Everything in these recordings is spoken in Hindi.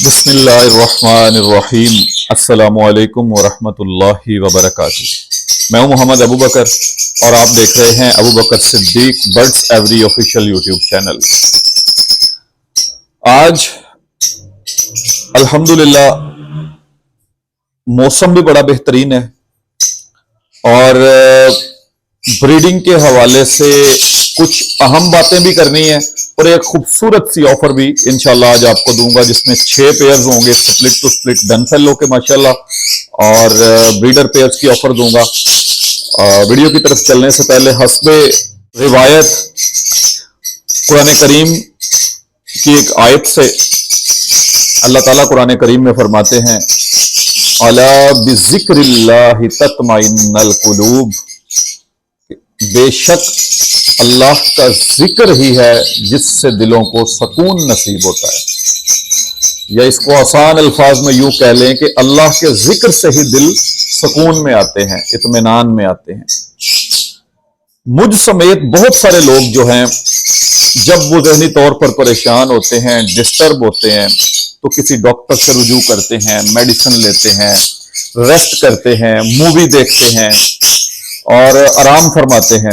बिस्मिल्लाहिर्रहमानिर्रहीम अस्सलामुअलैकुम वरहमतुल्लाहि वबरकातुहू। मैं हूं मोहम्मद अबू बकर और आप देख रहे हैं Abu Bakar Siddique birds aviary official YouTube channel. आज अल्हम्दुलिल्लाह मौसम भी बड़ा बेहतरीन है और ब्रीडिंग के हवाले से कुछ अहम बातें भी करनी है और एक खूबसूरत सी ऑफर भी इंशाल्लाह आज आपको दूंगा, जिसमें 6 पेयर्स होंगे split to split dun fallow के माशाल्लाह, और ब्रीडर पेयर्स की ऑफर दूंगा। वीडियो की तरफ चलने से पहले हस्बे रिवायत कुरान करीम की एक आयत से अल्लाह ताला कुरान करीम में फरमाते हैं, अला बिज़िक्रिल्लाहि तत्मइन्नुल कुलूब, बेशक अल्लाह का जिक्र ही है जिससे दिलों को सुकून नसीब होता है। या इसको आसान अल्फाज में यूं कह लें कि अल्लाह के जिक्र से ही दिल सुकून में आते हैं, इत्मीनान में आते हैं। मुझ समेत बहुत सारे लोग जो हैं, जब वो ज़हनी तौर पर परेशान होते हैं, डिस्टर्ब होते हैं, तो किसी डॉक्टर से रुजू करते हैं, मेडिसिन लेते हैं, रेस्ट करते हैं, मूवी देखते हैं और आराम फरमाते हैं।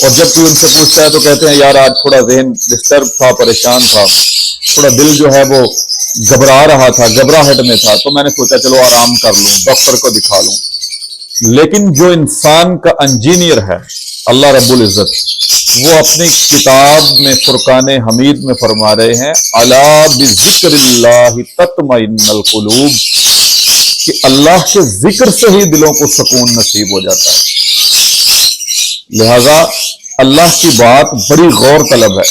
और जब कोई उनसे पूछता है तो कहते हैं यार आज थोड़ा ज़हन डिस्टर्ब था, परेशान था, थोड़ा दिल जो है वो घबरा रहा था, घबराहट में था, तो मैंने सोचा चलो आराम कर लूं, डॉक्टर को दिखा लूं। लेकिन जो इंसान का इंजीनियर है अल्लाह रब्बुल इज्जत, वो अपनी किताब में फुरकान हमीद में फरमा रहे हैं, अला बिज़िक्रिल्लाहि तत्मइन्नुल कुलूब, कि अल्लाह के जिक्र से ही दिलों को सुकून नसीब हो जाता है। लिहाजा अल्लाह की बात बड़ी गौर तलब है।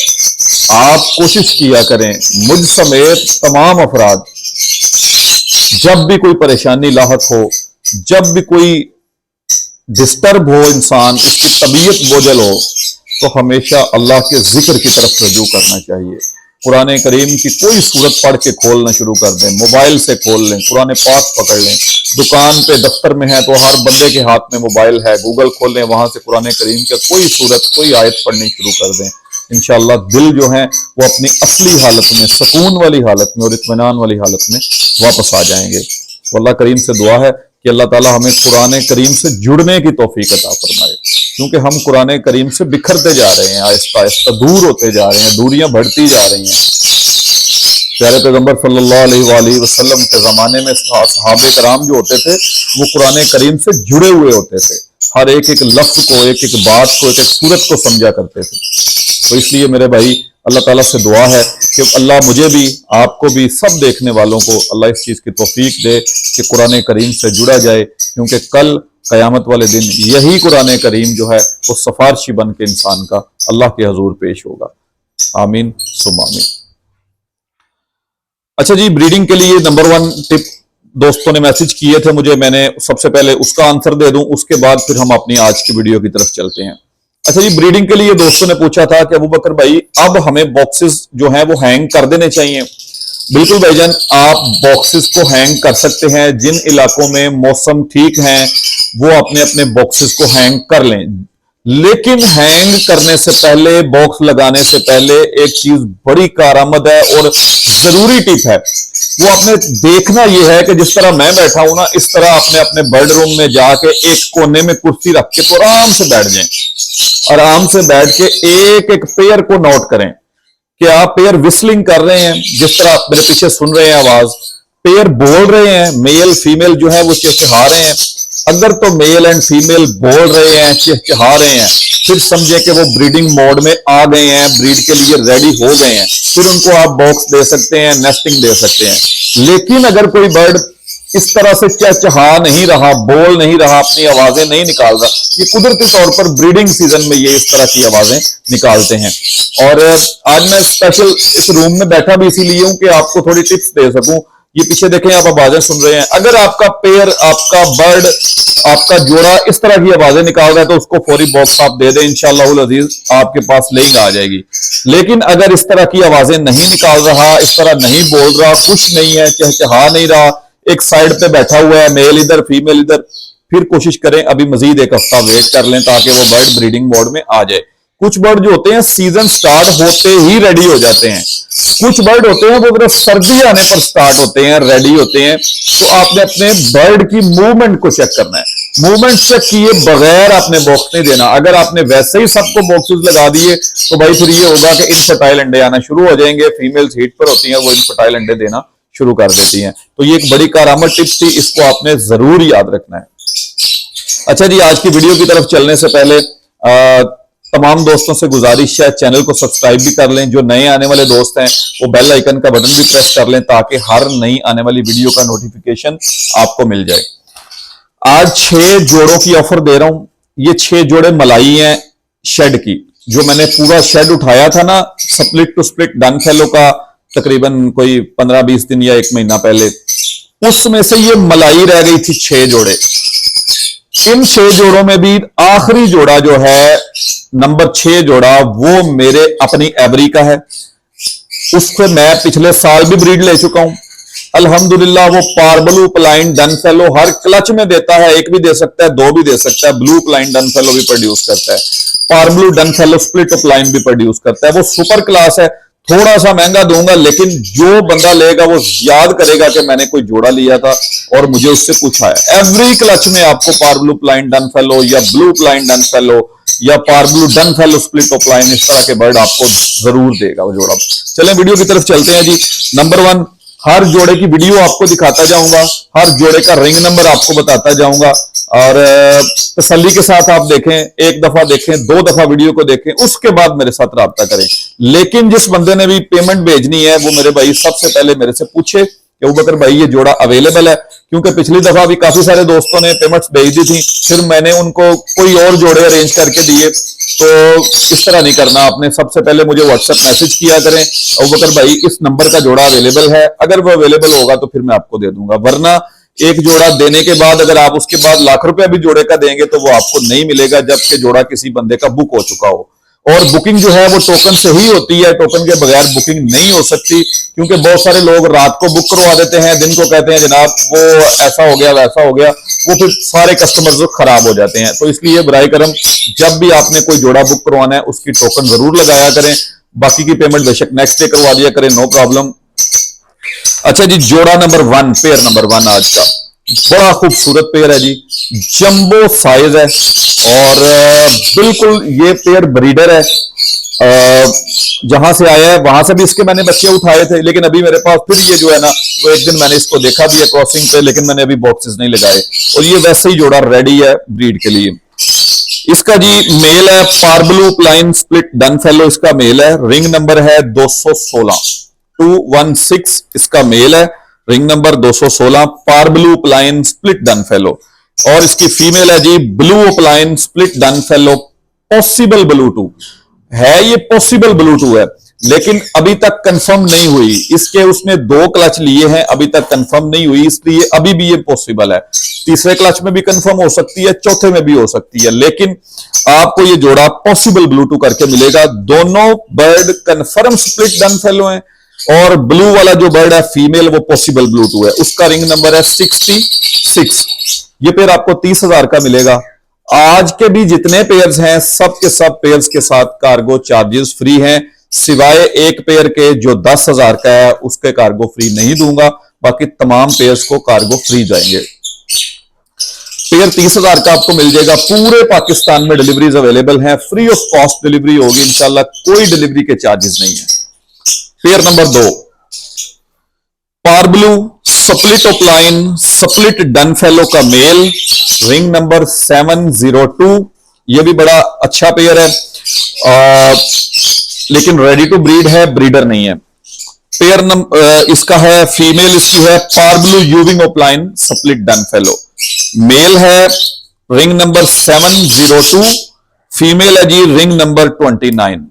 आप कोशिश किया करें, मुझ समेत तमाम अफराद, जब भी कोई परेशानी लाहक हो, जब भी कोई डिस्टर्ब हो, इंसान उसकी तबीयत बोझल हो, तो हमेशा अल्लाह के जिक्र की तरफ रजू करना चाहिए। कुरान करीम की कोई सूरत पढ़ के खोलना शुरू कर दें, मोबाइल से खोल लें, कुरान पाक पकड़ लें, दुकान पे दफ्तर में है तो हर बंदे के हाथ में मोबाइल है, गूगल खोल लें, वहां से कुरान करीम के कोई सूरत कोई आयत पढ़नी शुरू कर दें। इंशाअल्लाह दिल जो है वो अपनी असली हालत में, सुकून वाली हालत में और इत्मीनान वाली हालत में वापस आ जाएंगे। तो अल्लाह करीम से दुआ है कि अल्लाह ताला हमें कुरान करीम से जुड़ने की तौफीक अता फरमाए, क्योंकि हम कुरान करीम से बिखरते जा रहे हैं, आहिस्ता आहिस्ता दूर होते जा रहे हैं, दूरियां बढ़ती जा रही हैं। प्यारे पैगंबर सल्लल्लाहु अलैहि वसल्लम के ज़माने में सहाबे कराम जो होते थे वो कुरान करीम से जुड़े हुए होते थे, हर एक एक लफ्ज़ को, एक एक बात को, एक एक सूरत को समझा करते थे। तो इसलिए मेरे भाई अल्लाह ताला से दुआ है कि अल्लाह मुझे भी, आपको भी, सब देखने वालों को अल्लाह इस चीज़ की तौफीक दे कि कुरान करीम से जुड़ा जाए, क्योंकि कल क़यामत वाले दिन यही कुरान करीम जो है वो सिफारिशी बन के इंसान का अल्लाह के हजूर पेश होगा। आमीन सुम्मा आमीन। अच्छा जी, ब्रीडिंग के लिए नंबर 1 टिप दोस्तों ने मैसेज किए थे मुझे, मैंने सबसे पहले उसका आंसर दे दूं, उसके बाद फिर हम अपनी आज की वीडियो की तरफ चलते हैं। अच्छा जी, ब्रीडिंग के लिए दोस्तों ने पूछा था कि अबू बकर भाई अब हमें बॉक्सेस जो हैं वो हैंग कर देने चाहिए। बिल्कुल भाईजान, आप बॉक्सेस को हैंग कर सकते हैं। जिन इलाकों में मौसम ठीक है वो अपने अपने बॉक्सेस को हैंग कर लें, लेकिन हैंग करने से पहले, बॉक्स लगाने से पहले एक चीज बड़ी कारआमद है और जरूरी टिप है, वो आपने देखना यह है कि जिस तरह मैं बैठा हूं ना, इस तरह अपने अपने बेड रूम में जाके एक कोने में कुर्सी रख के तो आराम से बैठ जाएं। आराम से बैठ के एक एक पेयर को नोट करें कि आप पेयर विस्लिंग कर रहे हैं, जिस तरह आप मेरे पीछे सुन रहे हैं आवाज, पेयर बोल रहे हैं, मेल फीमेल जो है वो चिहचहा रहे हैं। अगर तो मेल एंड फीमेल बोल रहे हैं, चिहचहा रहे हैं, फिर समझे कि वो ब्रीडिंग मोड में आ गए हैं, ब्रीड के लिए रेडी हो गए हैं, फिर उनको आप बॉक्स दे सकते हैं, नेस्टिंग दे सकते हैं। लेकिन अगर कोई बर्ड इस तरह से चिहचहा नहीं रहा, बोल नहीं रहा, अपनी आवाजें नहीं निकाल रहा, ये कुदरती तौर पर ब्रीडिंग सीजन में ये इस तरह की आवाजें निकालते हैं। और आज मैं स्पेशल इस रूम में बैठा भी इसीलिए हूं कि आपको थोड़ी टिप्स दे सकूं। ये पीछे देखें, आप आवाजें सुन रहे हैं। अगर आपका पेयर, आपका बर्ड, आपका जोड़ा इस तरह की आवाजें निकाल रहा है तो उसको फौरी बॉक्स आप दे दें, इंशाअल्लाह अजीज आपके पास लेंग आ जाएगी। लेकिन अगर इस तरह की आवाजें नहीं निकाल रहा, इस तरह नहीं बोल रहा, कुछ नहीं है, चहचहा नहीं रहा, एक साइड पे बैठा हुआ है, मेल इधर फीमेल इधर, फिर कोशिश करें अभी मजीद एक हफ्ता वेट कर लें ताकि वो बर्ड ब्रीडिंग मोड में आ जाए। कुछ बर्ड जो होते हैं सीजन स्टार्ट होते ही रेडी हो जाते हैं, कुछ बर्ड होते हैं वो सिर्फ सर्दी आने पर स्टार्ट होते हैं, रेडी होते हैं। तो आपने अपने बर्ड की मूवमेंट को चेक करना है, मूवमेंट चेक किए बगैर आपने बॉक्स नहीं देना। अगर आपने वैसे ही सबको बॉक्सेस लगा दिए तो भाई फिर ये होगा कि इनफर्टाइल अंडे आना शुरू हो जाएंगे। फीमेल्स हीट पर होती हैं, वो इनफर्टाइल अंडे देना शुरू कर देती हैं। तो ये एक बड़ी कारामद टिप्स थी, इसको आपने जरूर याद रखना है। अच्छा जी, आज की वीडियो की तरफ चलने से पहले तमाम दोस्तों से गुजारिश है, चैनल को सब्सक्राइब भी कर लें। जो नए आने वाले दोस्त हैं वो बेल आइकन का बटन भी प्रेस कर लें ताकि हर नई आने वाली वीडियो का नोटिफिकेशन आपको मिल जाए। आज 6 जोड़ों की ऑफर दे रहा हूं। ये 6 जोड़े मलाई हैं शेड की। जो मैंने पूरा शेड उठाया था ना split to split dun fallow का, तकरीबन कोई 15-20 दिन या 1 महीना पहले, उसमें से ये मलाई रह गई थी 6 जोड़े। इन 6 जोड़ों में भी आखिरी जोड़ा जो है नंबर 6 जोड़ा वो मेरे अपनी एवरी का है। उससे मैं पिछले साल भी ब्रीड ले चुका हूं अल्हम्दुलिल्लाह। वो पारब्लू प्लाइन डन फेलो हर क्लच में देता है, 1 भी दे सकता है, 2 भी दे सकता है। ब्लू प्लाइन डन फेलो भी प्रोड्यूस करता है, पारब्लू डन फेलो स्प्लिट प्लाइन भी प्रोड्यूस करता है। वो सुपर क्लास है, थोड़ा सा महंगा दूंगा लेकिन जो बंदा लेगा वो याद करेगा कि मैंने कोई जोड़ा लिया था और मुझे उससे पूछा है। एवरी क्लच में आपको पारब्लू प्लाइन डन फेलो या ब्लू प्लाइन डन फेलो या पारब्लू डन फेलो स्प्लिट प्लाइन, इस तरह के बर्ड आपको जरूर देगा वो जोड़ा। चलें वीडियो की तरफ चलते हैं जी। नंबर 1, हर जोड़े की वीडियो आपको दिखाता जाऊंगा, हर जोड़े का रिंग नंबर आपको बताता जाऊंगा और तसल्ली के साथ आप देखें, 1 दफा देखें, 2 दफा वीडियो को देखें, उसके बाद मेरे साथ राब्ता करें। लेकिन जिस बंदे ने भी पेमेंट भेजनी है वो मेरे भाई सबसे पहले मेरे से पूछे कि अबूबकर भाई ये जोड़ा अवेलेबल है, क्योंकि पिछली दफा भी काफी सारे दोस्तों ने पेमेंट्स भेज दी थी, फिर मैंने उनको कोई और जोड़े अरेंज करके दिए। तो इस तरह नहीं करना आपने, सबसे पहले मुझे व्हाट्सएप मैसेज किया करें, अबूबकर भाई इस नंबर का जोड़ा अवेलेबल है। अगर वो अवेलेबल होगा तो फिर मैं आपको दे दूंगा, वरना एक जोड़ा देने के बाद अगर आप उसके बाद लाख रुपया भी जोड़े का देंगे तो वो आपको नहीं मिलेगा जबकि जोड़ा किसी बंदे का बुक हो चुका हो। और बुकिंग जो है वो टोकन से ही होती है, टोकन के बगैर बुकिंग नहीं हो सकती, क्योंकि बहुत सारे लोग रात को बुक करवा देते हैं, दिन को कहते हैं जनाब वो ऐसा हो गया वैसा हो गया, वो फिर सारे कस्टमर्स खराब हो जाते हैं। तो इसलिए बराए करम जब भी आपने कोई जोड़ा बुक करवाना है उसकी टोकन जरूर लगाया करें, बाकी की पेमेंट बेशक नेक्स्ट डे करवा दिया करें, नो प्रॉब्लम। अच्छा जी, जोड़ा नंबर 1, पेयर नंबर 1 आज का बड़ा खूबसूरत पेयर है जी, जंबो साइज है और बिल्कुल ये पेयर ब्रीडर है। जहां से आया है वहां से भी इसके मैंने बच्चे उठाए थे, लेकिन अभी मेरे पास फिर ये जो है ना वो एक दिन मैंने इसको देखा भी है क्रॉसिंग पे, लेकिन मैंने अभी बॉक्सेस नहीं लगाए और ये वैसे ही जोड़ा रेडी है ब्रीड के लिए। इसका जी मेल है parblue opaline split dun fallow, इसका मेल है, रिंग नंबर है 216 216 इसका मेल है, ring number 216, parblue opaline split dun fallow. और इसकी फीमेल है जी blue opaline split dun fallow possible blue 2 है, ये पॉसिबल ब्लू 2 है लेकिन अभी तक कंफर्म नहीं हुई। इसके उसने 2 क्लच लिए हैं, अभी तक कंफर्म नहीं हुई, इसलिए अभी भी ये पॉसिबल है। तीसरे क्लच में भी कंफर्म हो सकती है, चौथे में भी हो सकती है, लेकिन आपको ये जोड़ा पॉसिबल ब्लू 2 करके मिलेगा। दोनों bird confirm split dun fellow हैं और ब्लू वाला जो बर्ड है फीमेल वो पॉसिबल ब्लू 2 है, उसका रिंग नंबर है 66। ये पेयर आपको 30,000 का मिलेगा। आज के भी जितने पेयर्स हैं सब के सब पेयर्स के साथ कार्गो चार्जेस फ्री हैं, सिवाय एक पेयर के जो 10,000 का है उसके कार्गो फ्री नहीं दूंगा, बाकी तमाम पेयर्स को कार्गो फ्री जाएंगे। पेयर 30,000 का आपको मिल जाएगा। पूरे पाकिस्तान में डिलीवरीज अवेलेबल हैं, फ्री ऑफ कॉस्ट डिलीवरी होगी इंशाल्लाह, कोई डिलीवरी के चार्जेस नहीं है। Pair number 2, parblue split opaline split dun fallow का मेल, रिंग नंबर 702, ये भी बड़ा अच्छा पेयर है लेकिन रेडी टू ब्रीड है, ब्रीडर नहीं है। पेयर नंबर इसका है, फीमेल इसकी है parblue euwing opaline split dun fallow, male है, रिंग नंबर 702, फीमेल है जी रिंग नंबर 29।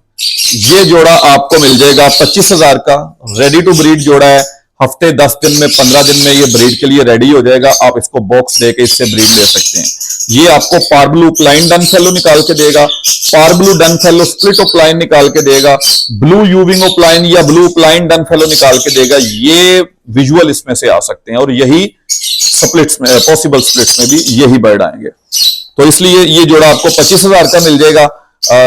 ये जोड़ा आपको मिल जाएगा 25,000 का, रेडी टू ब्रीड जोड़ा है, हफ्ते 10 दिन में 15 दिन में ये ब्रीड के लिए रेडी हो जाएगा। आप इसको बॉक्स देके इससे ब्रीड ले सकते हैं। ये आपको पारब्लू प्लाइन डन फेलो निकाल के देगा, पारब्लू डन फेलो स्प्लिट ओपलाइन निकाल के देगा, ब्लू यूविंग ओपलाइन या ब्लू प्लाइन डन फेलो निकाल के देगा। ये विजुअल इसमें से आ सकते हैं और यही स्प्लिट्स में, पॉसिबल स्प्लिट्स में भी यही बर्ड आएंगे। तो इसलिए ये जोड़ा आपको 25,000 का मिल जाएगा,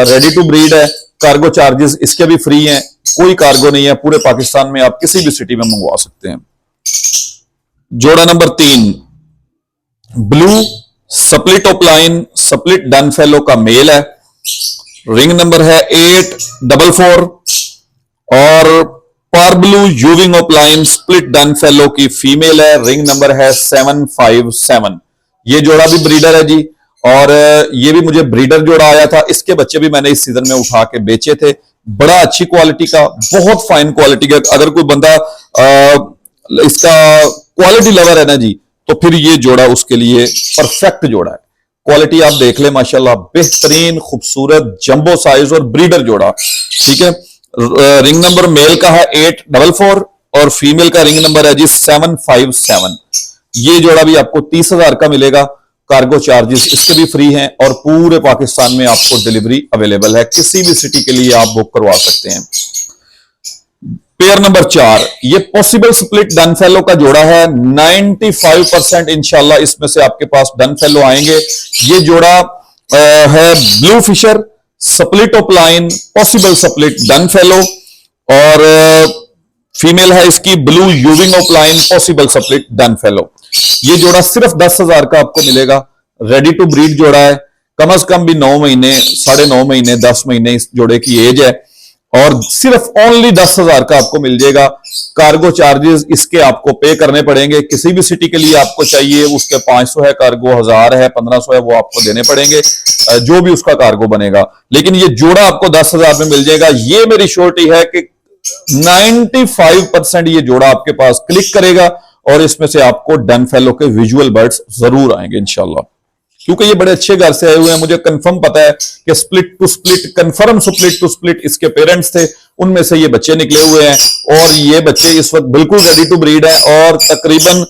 रेडी टू ब्रीड है, कार्गो चार्जेस इसके भी फ्री हैं। कोई कार्गो नहीं है, पूरे पाकिस्तान में आप किसी भी सिटी में मंगवा सकते हैं। जोड़ा number 3 blue split opaline split dun fallow का मेल है, रिंग नंबर है 844, और parblue euwing opaline split dun fallow की फीमेल है, रिंग नंबर है 757। ये जोड़ा भी ब्रीडर है जी, और ये भी मुझे ब्रीडर जोड़ा आया था। इसके बच्चे भी मैंने इस सीजन में उठा के बेचे थे, बड़ा अच्छी क्वालिटी का, बहुत फाइन क्वालिटी का। अगर कोई बंदा इसका क्वालिटी लवर है ना जी, तो फिर ये जोड़ा उसके लिए परफेक्ट जोड़ा है। क्वालिटी आप देख ले माशाल्लाह, बेहतरीन खूबसूरत जंबो साइज और ब्रीडर जोड़ा, ठीक है। रिंग नंबर मेल का है 844 और फीमेल का रिंग नंबर है जी 757। ये जोड़ा भी आपको 30,000 का मिलेगा, कार्गो चार्जेस इसके भी फ्री हैं, और पूरे पाकिस्तान में आपको डिलीवरी अवेलेबल है, किसी भी सिटी के लिए आप बुक करवा सकते हैं। पेयर नंबर 4 ये पॉसिबल स्प्लिट डन फेलो का जोड़ा है, 95% इंशाल्लाह इसमें से आपके पास डन फेलो आएंगे। ये जोड़ा है blue Fischer split opaline possible split dun fallow, और फीमेल है इसकी blue euwing opaline possible split dun fallow. ये जोड़ा सिर्फ 10,000 का आपको मिलेगा, रेडी टू ब्रीड जोड़ा है, कम से कम भी 9 महीने 9.5 महीने 10 महीने इस जोड़े की एज है, और सिर्फ ओनली 10,000 का आपको मिल जाएगा। कार्गो चार्जेस इसके आपको पे करने पड़ेंगे, किसी भी सिटी के लिए आपको चाहिए उसके 500 है कार्गो, 1000 है, 1500 है, वो आपको देने पड़ेंगे, जो भी उसका कार्गो बनेगा। लेकिन ये जोड़ा आपको 10,000 में मिल जाएगा। ये मेरी श्योरिटी है कि 95% ये जोड़ा आपके पास क्लिक करेगा, और इसमें से आपको डन फेलो के विजुअल बर्ड्स जरूर आएंगे इंशाल्लाह, क्योंकि ये बड़े अच्छे घर से आए हुए हैं। मुझे कंफर्म पता है कि split to split, confirm split to split इसके पेरेंट्स थे, उनमें से ये बच्चे निकले हुए हैं, और ये बच्चे इस वक्त बिल्कुल रेडी टू ब्रीड है। और तकरीबन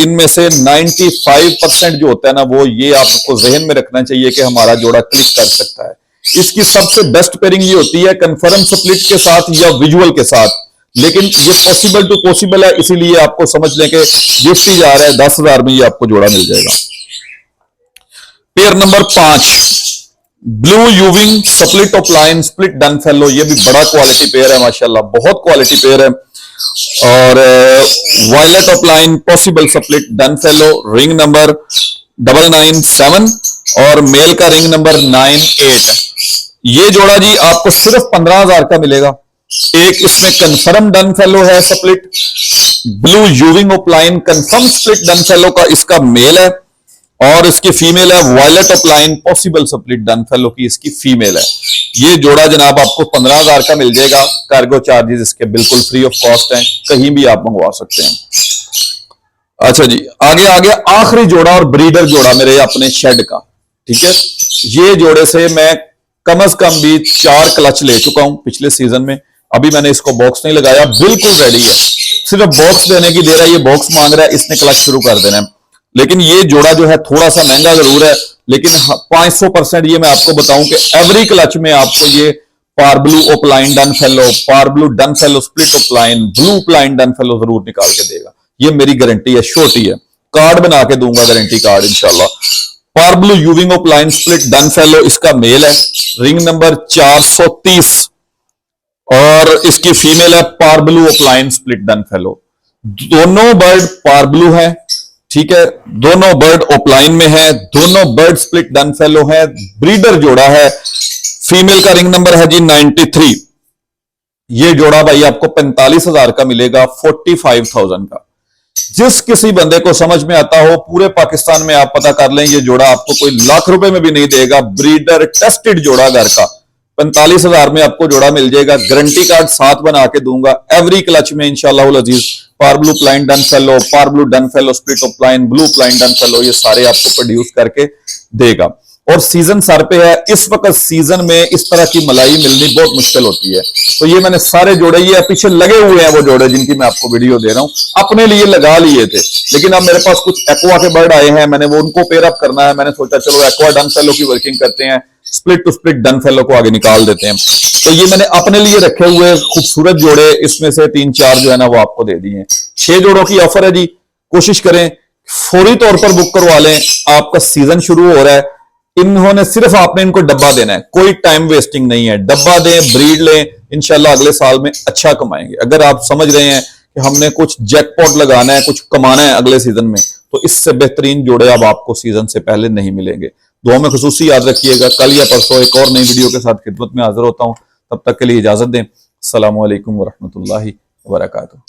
इनमें से 95% जो होता है ना, वो ये आपको जहन में रखना चाहिए कि हमारा जोड़ा क्लिक कर सकता है। इसकी सबसे बेस्ट पेयरिंग ये होती है कंफर्म स्प्लिट के साथ या विजुअल के साथ, लेकिन ये पॉसिबल टू पॉसिबल है, इसीलिए आपको समझ लें कि गिफ्ट ही जा रहा है, 10,000 में ये आपको जोड़ा मिल जाएगा। Pair number 5 blue यूविंग split opaline split dun fallow, ये भी बड़ा क्वालिटी पेयर है माशाल्लाह, बहुत क्वालिटी पेयर है, और violet opaline possible split dun fallow, ring number 997 और मेल का रिंग नंबर 98। ये जोड़ा जी आपको सिर्फ 15,000 का मिलेगा। एक इसमें कंफर्म डन फेलो है split, blue euwing opaline confirm split dun fallow का इसका मेल है, और इसकी फीमेल है violet opaline possible split dun fallow की इसकी फीमेल है। ये जोड़ा जनाब आपको 15,000 का मिल जाएगा, कार्गो चार्जेस इसके बिल्कुल फ्री ऑफ कॉस्ट हैं, कहीं भी आप मंगवा सकते हैं। अच्छा जी, आगे आगे आखिरी जोड़ा और ब्रीडर जोड़ा मेरे अपने शेड का, ठीक है। ये जोड़े से मैं कम से कम भी 4 क्लच ले चुका हूं पिछले सीजन में, अभी मैंने इसको बॉक्स नहीं लगाया, बिल्कुल रेडी है, सिर्फ बॉक्स देने की देर है, ये बॉक्स मांग रहा है, इसने क्लच शुरू कर देना है। लेकिन ये जोड़ा जो है थोड़ा सा महंगा जरूर है, लेकिन 500% ये मैं आपको बताऊं कि एवरी क्लच में आपको ये parblue opaline dun fallow, parblue dun fallow split opaline, blue opaline dun fallow जरूर निकाल के देगा, ये मेरी गारंटी है, श्योरिटी है, कार्ड बना के दूंगा, गारंटी कार्ड इंशाल्लाह। Parblue euwing opaline split dun fallow इसका मेल है, रिंग नंबर 430, और इसकी फीमेल है parblue opaline split dun fallow. दोनों बर्ड पार ब्लू है, ठीक है, दोनों बर्ड ओपलाइन में है, दोनों बर्ड स्प्लिट डन फेलो है, ब्रीडर जोड़ा है। फीमेल का रिंग नंबर है जी 93। ये जोड़ा भाई आपको 45,000 का मिलेगा, 45,000 का। जिस किसी बंदे को समझ में आता हो पूरे पाकिस्तान में आप पता कर लें, ये जोड़ा आपको कोई लाख रुपए में भी नहीं देगा, ब्रीडर टेस्टेड जोड़ा घर का, 45,000 में आपको जोड़ा मिल जाएगा, गारंटी कार्ड साथ बना के दूंगा। एवरी क्लच में इंशाल्लाह अजीज parblue opaline dun fallow, parblue dun fallow split opaline, blue opaline dun fallow, ये सारे आपको प्रोड्यूस करके देगा। और सीजन सर पे है, इस वक्त सीजन में इस तरह की मलाई मिलनी बहुत मुश्किल होती है, तो ये मैंने सारे जोड़े, ये पीछे लगे हुए हैं वो जोड़े जिनकी मैं आपको वीडियो दे रहा हूं, अपने लिए लगा लिए थे, लेकिन अब मेरे पास कुछ एक्वा के बर्ड आए हैं, मैंने वो उनको पेयर अप करना है, मैंने सोचा चलो एक्वा डन फेलो की वर्किंग करते हैं, split to split dun fallow को आगे निकाल देते हैं। तो ये मैंने अपने लिए रखे हुए खूबसूरत जोड़े, इसमें से 3-4 जो है ना वो आपको दे दिए हैं। 6 जोड़ों की ऑफर है जी, कोशिश करें फौरी तौर पर बुक करवा लें, आपका सीजन शुरू हो रहा है, इन्होंने सिर्फ आपने इनको डब्बा देना है, कोई टाइम वेस्टिंग नहीं है। डब्बा दें, ब्रीड लें, इंशाल्लाह अगले साल में अच्छा कमाएंगे। अगर आप समझ रहे हैं कि हमने कुछ जैकपॉट लगाना है, कुछ कमाना है अगले सीजन में, तो इससे बेहतरीन जोड़े अब आपको सीजन से पहले नहीं मिलेंगे। दुआ में खुसूसी याद रखिएगा। कल या परसों एक और नई वीडियो के साथ खिदमत में हाजिर होता हूं। तब तक के लिए इजाजत दें। अस्सलामु अलैकुम वरहमतुल्लाहि वबरकातुहू।